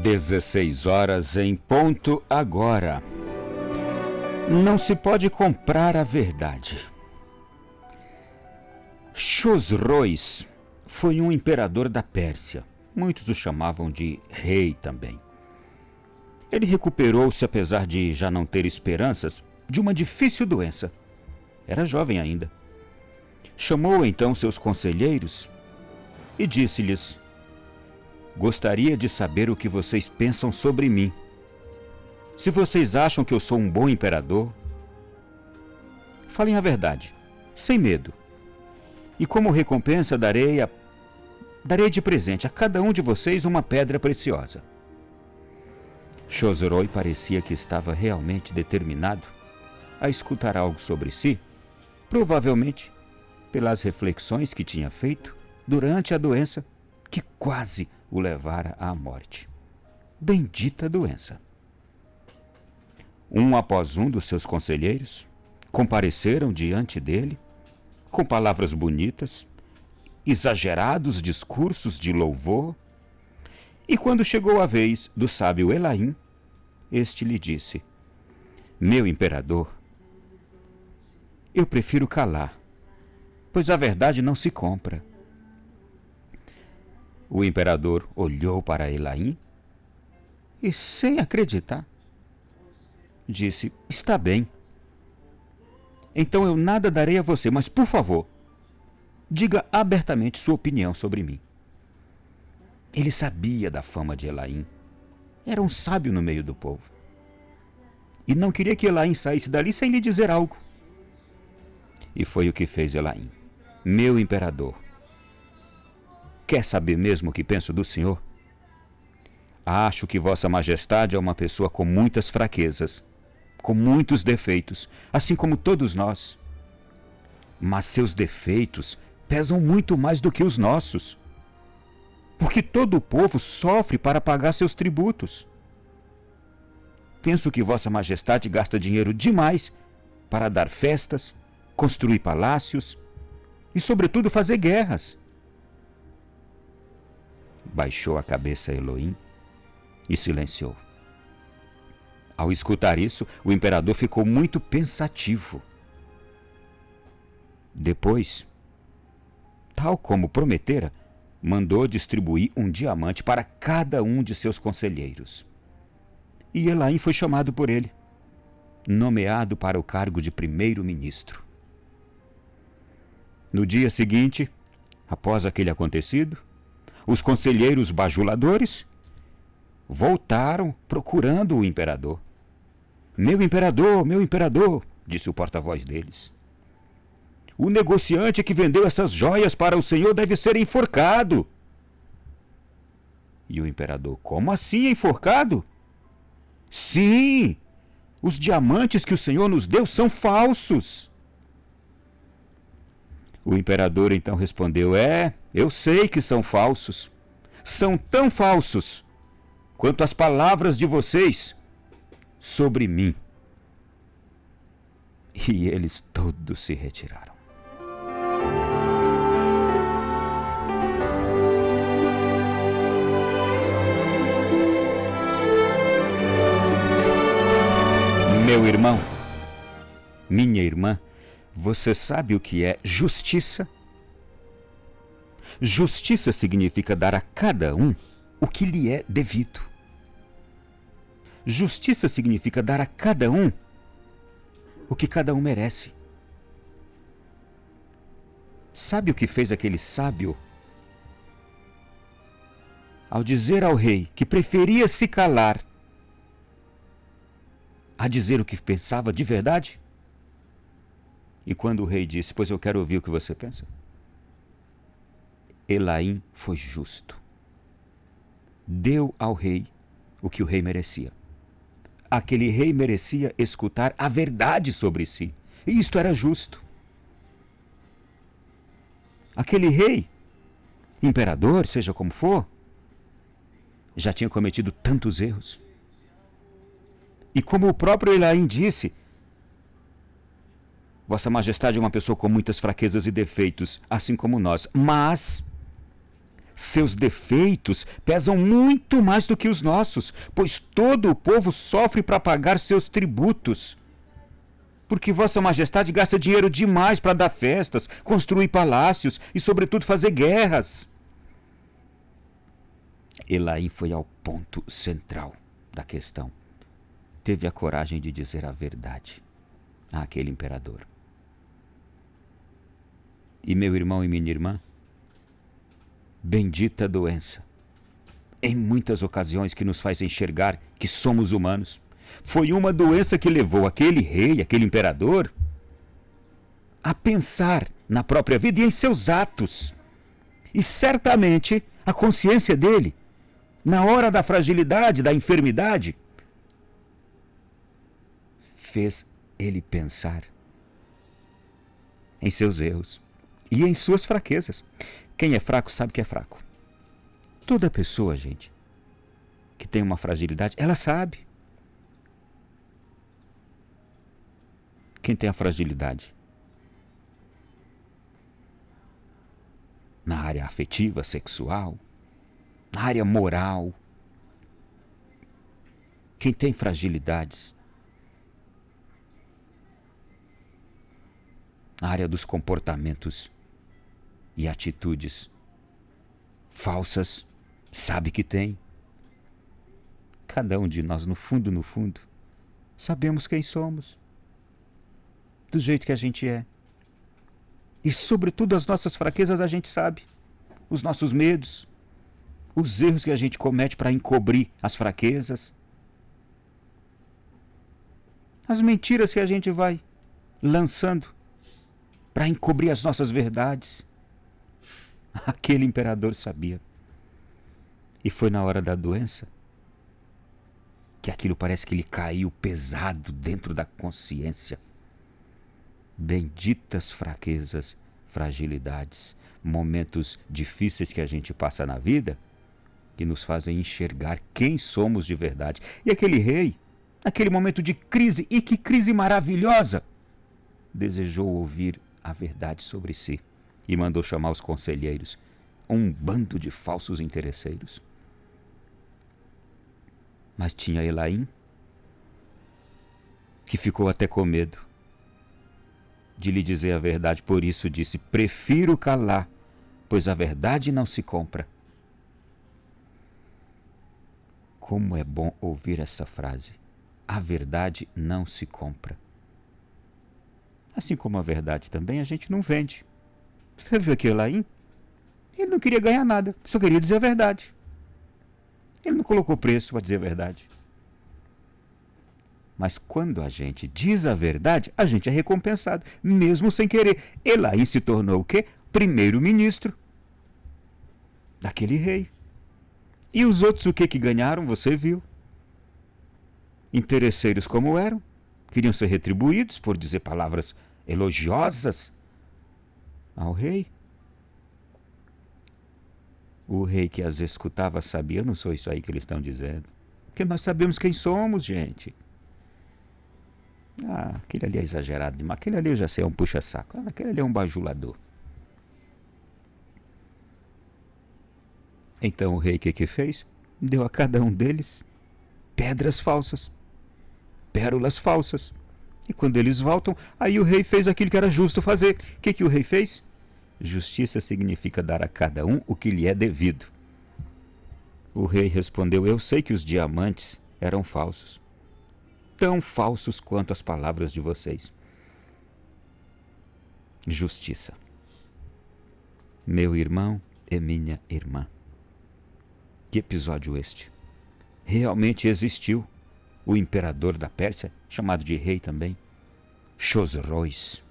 16 horas em ponto agora. Não se pode comprar a verdade. Chosroes foi um imperador da Pérsia. Muitos o chamavam de rei também. Ele recuperou-se, apesar de já não ter esperanças, de uma difícil doença. Era jovem ainda. Chamou então seus conselheiros e disse-lhes: gostaria de saber o que vocês pensam sobre mim. Se vocês acham que eu sou um bom imperador, falem a verdade, sem medo. E como recompensa darei de presente a cada um de vocês uma pedra preciosa. Chosroes parecia que estava realmente determinado a escutar algo sobre si, provavelmente pelas reflexões que tinha feito durante a doença que quase o levara à morte. Bendita doença! Um após um dos seus conselheiros compareceram diante dele com palavras bonitas, exagerados discursos de louvor, e quando chegou a vez do sábio Elaim, este lhe disse: meu imperador, eu prefiro calar, pois a verdade não se compra. O imperador olhou para Elaim e, sem acreditar, disse: está bem. Então eu nada darei a você, mas, por favor, diga abertamente sua opinião sobre mim. Ele sabia da fama de Elaim. Era um sábio no meio do povo. E não queria que Elaim saísse dali sem lhe dizer algo. E foi o que fez Elaim. Meu imperador, quer saber mesmo o que penso do senhor? Acho que Vossa Majestade é uma pessoa com muitas fraquezas, com muitos defeitos, assim como todos nós. Mas seus defeitos pesam muito mais do que os nossos, porque todo o povo sofre para pagar seus tributos. Penso que Vossa Majestade gasta dinheiro demais para dar festas, construir palácios e, sobretudo, fazer guerras. Baixou a cabeça Elaim e silenciou. Ao escutar isso, o imperador ficou muito pensativo. Depois, tal como prometera, mandou distribuir um diamante para cada um de seus conselheiros. E Elaim foi chamado por ele, nomeado para o cargo de primeiro-ministro. No dia seguinte, após aquele acontecido, os conselheiros bajuladores voltaram procurando o imperador. Meu imperador, disse o porta-voz deles. O negociante que vendeu essas joias para o senhor deve ser enforcado. E o imperador: como assim enforcado? Sim, os diamantes que o senhor nos deu são falsos. O imperador então respondeu: eu sei que são falsos. São tão falsos quanto as palavras de vocês sobre mim. E eles todos se retiraram. Meu irmão, minha irmã, você sabe o que é justiça? Justiça significa dar a cada um o que lhe é devido. Justiça significa dar a cada um o que cada um merece. Sabe o que fez aquele sábio ao dizer ao rei que preferia se calar a dizer o que pensava de verdade? E quando o rei disse: pois eu quero ouvir o que você pensa, Elaim foi justo. Deu ao rei o que o rei merecia. Aquele rei merecia escutar a verdade sobre si. E isto era justo. Aquele rei, imperador, seja como for, já tinha cometido tantos erros. E como o próprio Elaim disse: Vossa Majestade é uma pessoa com muitas fraquezas e defeitos, assim como nós. Mas Seus defeitos pesam muito mais do que os nossos, pois todo o povo sofre para pagar seus tributos. Porque Vossa Majestade gasta dinheiro demais para dar festas, construir palácios e, sobretudo, fazer guerras. Elaim foi ao ponto central da questão. Teve a coragem de dizer a verdade àquele imperador. E meu irmão e minha irmã, bendita doença, em muitas ocasiões que nos faz enxergar que somos humanos. Foi uma doença que levou aquele rei, aquele imperador, a pensar na própria vida e em seus atos. E certamente a consciência dele, na hora da fragilidade, da enfermidade, fez ele pensar em seus erros e em suas fraquezas. Quem é fraco sabe que é fraco. Toda pessoa, gente, que tem uma fragilidade, ela sabe. Quem tem a fragilidade na área afetiva, sexual, na área moral, quem tem fragilidades na área dos comportamentos e atitudes falsas, sabe que tem. Cada um de nós, no fundo, sabemos quem somos, do jeito que a gente é. E sobretudo as nossas fraquezas a gente sabe, os nossos medos, os erros que a gente comete para encobrir as fraquezas, as mentiras que a gente vai lançando para encobrir as nossas verdades. Aquele imperador sabia. E foi na hora da doença que aquilo parece que lhe caiu pesado dentro da consciência. Benditas fraquezas, fragilidades, momentos difíceis que a gente passa na vida, que nos fazem enxergar quem somos de verdade. E aquele rei, naquele momento de crise, e que crise maravilhosa, desejou ouvir a verdade sobre si e mandou chamar os conselheiros, um bando de falsos interesseiros. Mas tinha Elaim, que ficou até com medo de lhe dizer a verdade, por isso disse: prefiro calar, pois a verdade não se compra. Como é bom ouvir essa frase. A verdade não se compra. Assim como a verdade também a gente não vende. Você viu aquele Elaim? Ele não queria ganhar nada, só queria dizer a verdade. Ele não colocou preço para dizer a verdade. Mas quando a gente diz a verdade, a gente é recompensado, mesmo sem querer. Elaim se tornou o quê? Primeiro-ministro daquele rei. E os outros o que ganharam? Você viu. Interesseiros como eram, queriam ser retribuídos por dizer palavras elogiosas ao rei. O rei que as escutava sabia: não sou isso aí que eles estão dizendo. Porque nós sabemos quem somos, gente. Aquele ali é exagerado demais. Aquele ali eu já sei, é um puxa-saco. Aquele ali é um bajulador. Então o rei o que fez? Deu a cada um deles pedras falsas, pérolas falsas. E quando eles voltam, aí o rei fez aquilo que era justo fazer. O que o rei fez? Justiça significa dar a cada um o que lhe é devido. O rei respondeu: eu sei que os diamantes eram falsos, tão falsos quanto as palavras de vocês. Justiça. Meu irmão e minha irmã. Que episódio este? Realmente existiu o imperador da Pérsia, chamado de rei também, Chosroes.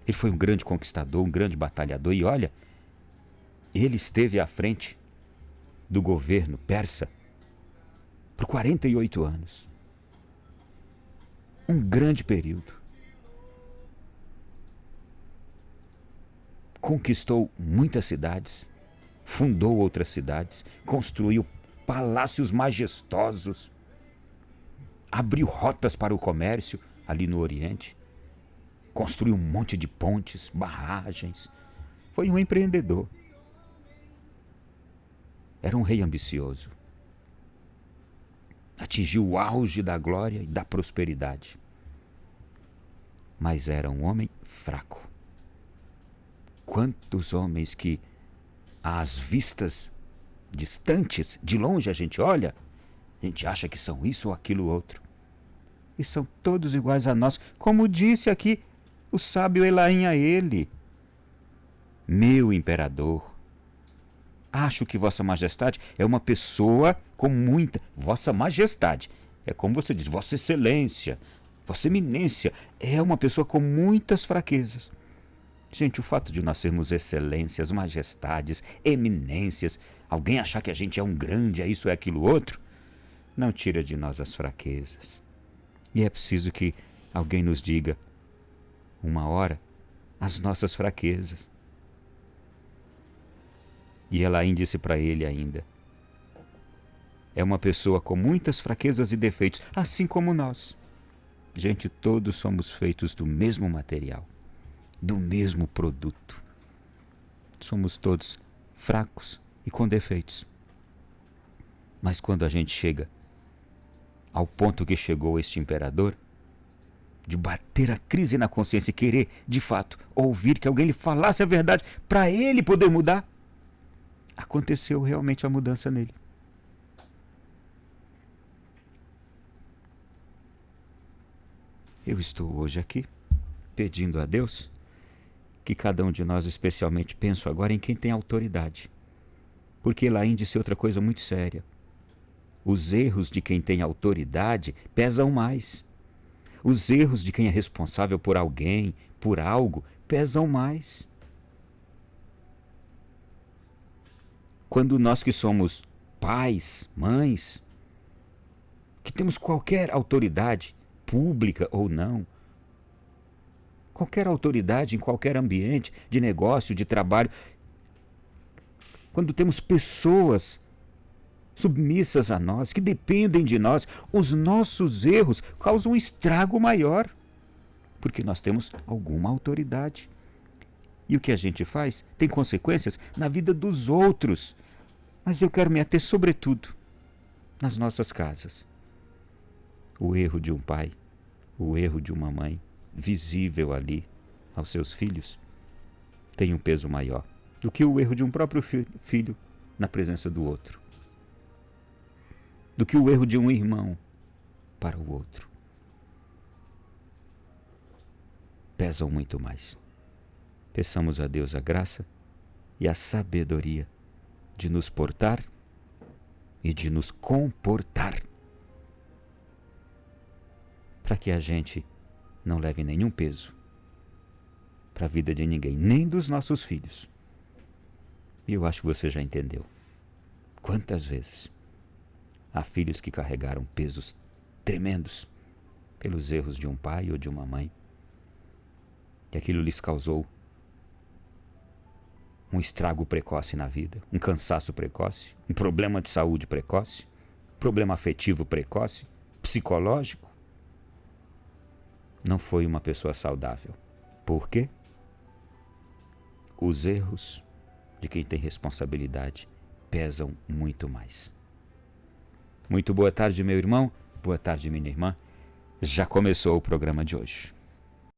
Ele foi um grande conquistador, um grande batalhador. E olha, ele esteve à frente do governo persa por 48 anos. Um grande período. Conquistou muitas cidades, fundou outras cidades, construiu palácios majestosos, abriu rotas para o comércio ali no Oriente, construiu um monte de pontes, barragens. Foi um empreendedor. Era um rei ambicioso. Atingiu o auge da glória e da prosperidade. Mas era um homem fraco. Quantos homens que, às vistas distantes, de longe a gente olha, a gente acha que são isso ou aquilo outro. E são todos iguais a nós, como disse aqui o sábio Elaim a ele. Meu imperador, acho que Vossa Majestade é uma pessoa com muita... Vossa Majestade, é como você diz, Vossa Excelência, Vossa Eminência, é uma pessoa com muitas fraquezas. Gente, o fato de nós sermos excelências, majestades, eminências, alguém achar que a gente é um grande, é isso, é aquilo outro, não tira de nós as fraquezas. E é preciso que alguém nos diga, uma hora, as nossas fraquezas. E Elaim disse para ele ainda, é uma pessoa com muitas fraquezas e defeitos, assim como nós. Gente, todos somos feitos do mesmo material, do mesmo produto. Somos todos fracos e com defeitos. Mas quando a gente chega ao ponto que chegou este imperador, de bater a crise na consciência e querer, de fato, ouvir que alguém lhe falasse a verdade para ele poder mudar, aconteceu realmente a mudança nele. Eu estou hoje aqui pedindo a Deus que cada um de nós, especialmente, penso agora em quem tem autoridade. Porque Elaim disse outra coisa muito séria. Os erros de quem tem autoridade pesam mais. Os erros de quem é responsável por alguém, por algo, pesam mais. Quando nós que somos pais, mães, que temos qualquer autoridade, pública ou não, qualquer autoridade em qualquer ambiente, de negócio, de trabalho, quando temos pessoas submissas a nós, que dependem de nós, os nossos erros causam um estrago maior, porque nós temos alguma autoridade. E o que a gente faz tem consequências na vida dos outros. Mas eu quero me ater sobretudo nas nossas casas. O erro de um pai, o erro de uma mãe, visível ali aos seus filhos, tem um peso maior do que o erro de um próprio filho na presença do outro, do que o erro de um irmão para o outro. Pesam muito mais. Peçamos a Deus a graça e a sabedoria de nos portar e de nos comportar, para que a gente não leve nenhum peso para a vida de ninguém, nem dos nossos filhos. E eu acho que você já entendeu. Quantas vezes há filhos que carregaram pesos tremendos pelos erros de um pai ou de uma mãe, e aquilo lhes causou um estrago precoce na vida, um cansaço precoce, um problema de saúde precoce, problema afetivo precoce, psicológico. Não foi uma pessoa saudável. Por quê? Os erros de quem tem responsabilidade pesam muito mais. Muito boa tarde, meu irmão. Boa tarde, minha irmã. Já começou o programa de hoje.